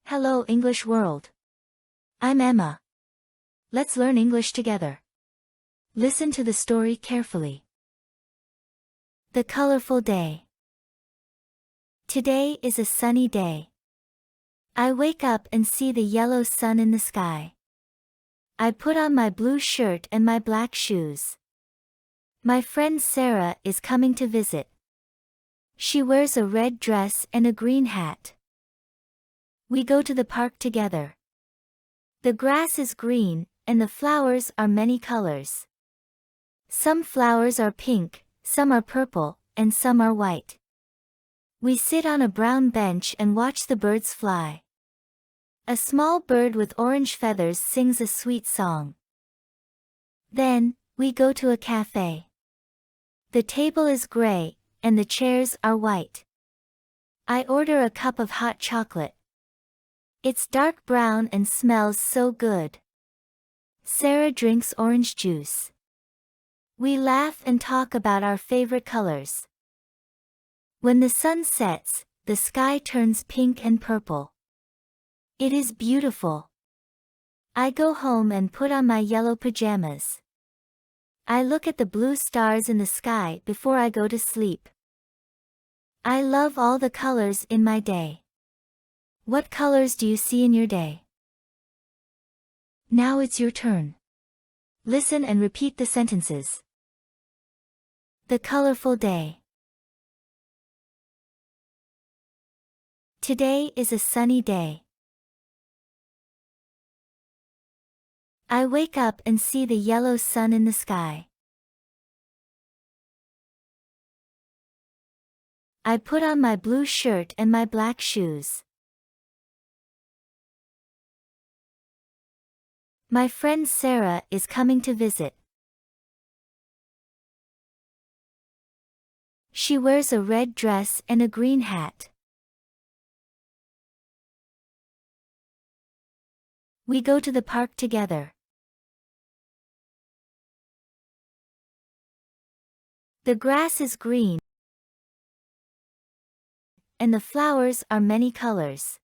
Hello English world. I'm Emma. Let's learn English together. Listen to the story carefully. The colorful day. Today is a sunny day. I wake up and see the yellow sun in the sky. I put on my blue shirt and my black shoes. My friend Sarah is coming to visit. She wears a red dress and a green hat. We go to the park together. The grass is green, and the flowers are many colors. Some flowers are pink, some are purple, and some are white. We sit on a brown bench and watch the birds fly. A small bird with orange feathers sings a sweet song. Then, we go to a cafe. The table is gray, and the chairs are white. I order a cup of hot chocolate. It's dark brown and smells so good. Sarah drinks orange juice. We laugh and talk about our favorite colors. When the sun sets, the sky turns pink and purple. It is beautiful. I go home and put on my yellow pajamas. I look at the blue stars in the sky before I go to sleep. I love all the colors in my day. What colors do you see in your day? Now it's your turn. Listen and repeat the sentences. The colorful day. Today is a sunny day. I wake up and see the yellow sun in the sky. I put on my blue shirt and my black shoes. My friend Sarah is coming to visit. She wears a red dress and a green hat. We go to the park together. The grass is green, and the flowers are many colors.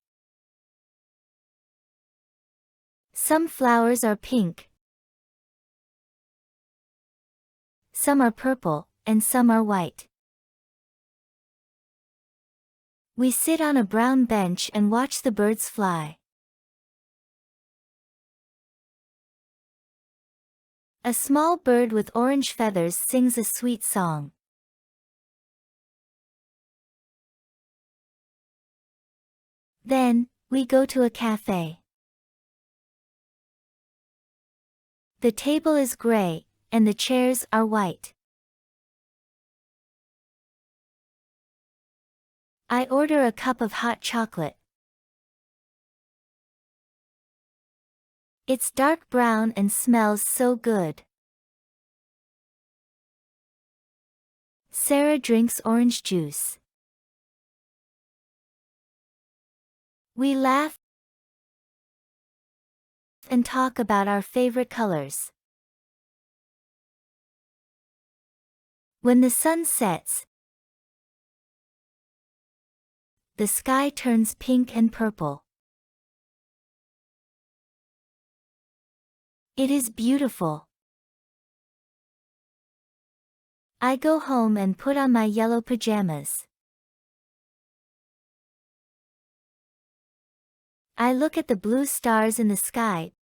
Some flowers are pink, some are purple, and some are white. We sit on a brown bench and watch the birds fly. A small bird with orange feathers sings a sweet song. Then, we go to a cafe. The table is gray, and the chairs are white. I order a cup of hot chocolate. It's dark brown and smells so good. Sarah drinks orange juice. We laugh and talk about our favorite colors. When the sun sets, the sky turns pink and purple. It is beautiful. I go home and put on my yellow pajamas. I look at the blue stars in the sky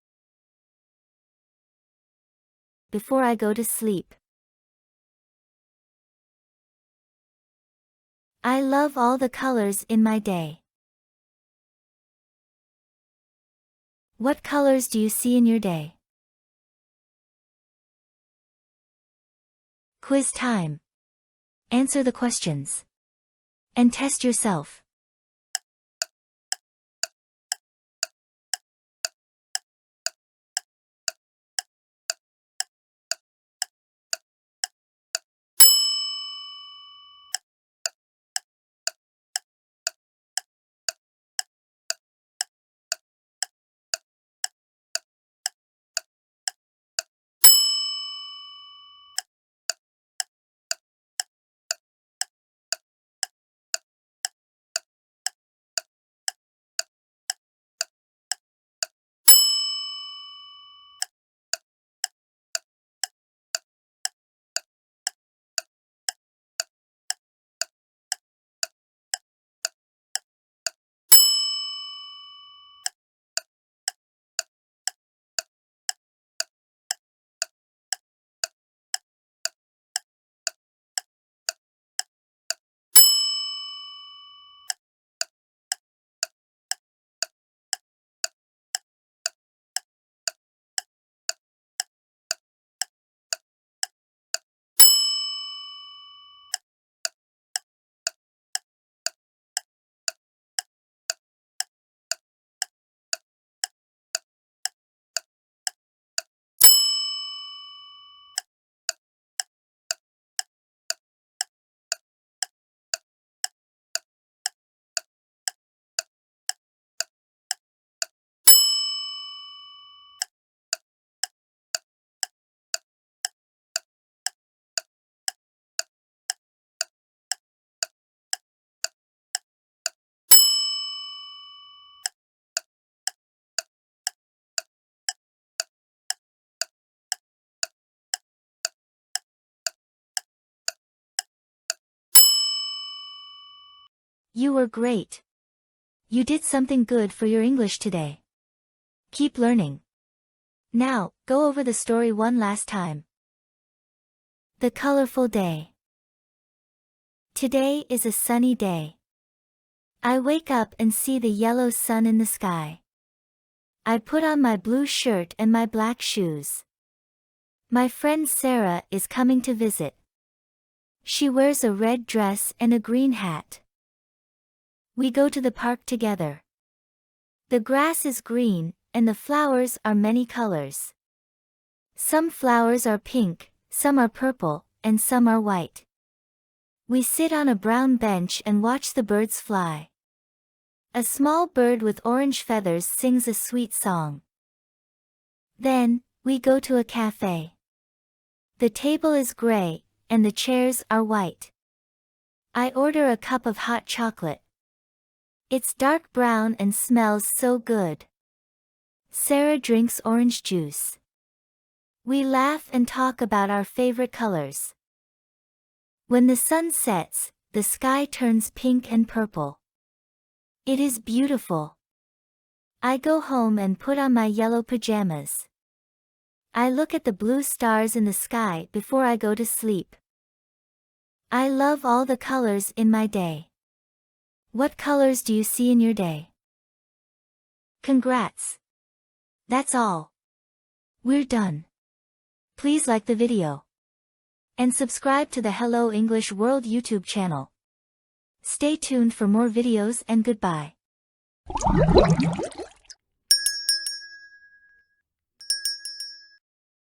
before I go to sleep. I love all the colors in my day. What colors do you see in your day? Quiz time. Answer the questions. And test yourself. You were great. You did something good for your English today. Keep learning. Now, go over the story one last time. The colorful day. Today is a sunny day. I wake up and see the yellow sun in the sky. I put on my blue shirt and my black shoes. My friend Sarah is coming to visit. She wears a red dress and a green hat. We go to the park together. The grass is green, and the flowers are many colors. Some flowers are pink, some are purple, and some are white. We sit on a brown bench and watch the birds fly. A small bird with orange feathers sings a sweet song. Then, we go to a cafe. The table is gray, and the chairs are white. I order a cup of hot chocolate. It's dark brown and smells so good. Sarah drinks orange juice. We laugh and talk about our favorite colors. When the sun sets, the sky turns pink and purple. It is beautiful. I go home and put on my yellow pajamas. I look at the blue stars in the sky before I go to sleep. I love all the colors in my day. What colors do you see in your day? Congrats! That's all. We're done. Please like the video. And subscribe to the Hello English World YouTube channel. Stay tuned for more videos and goodbye.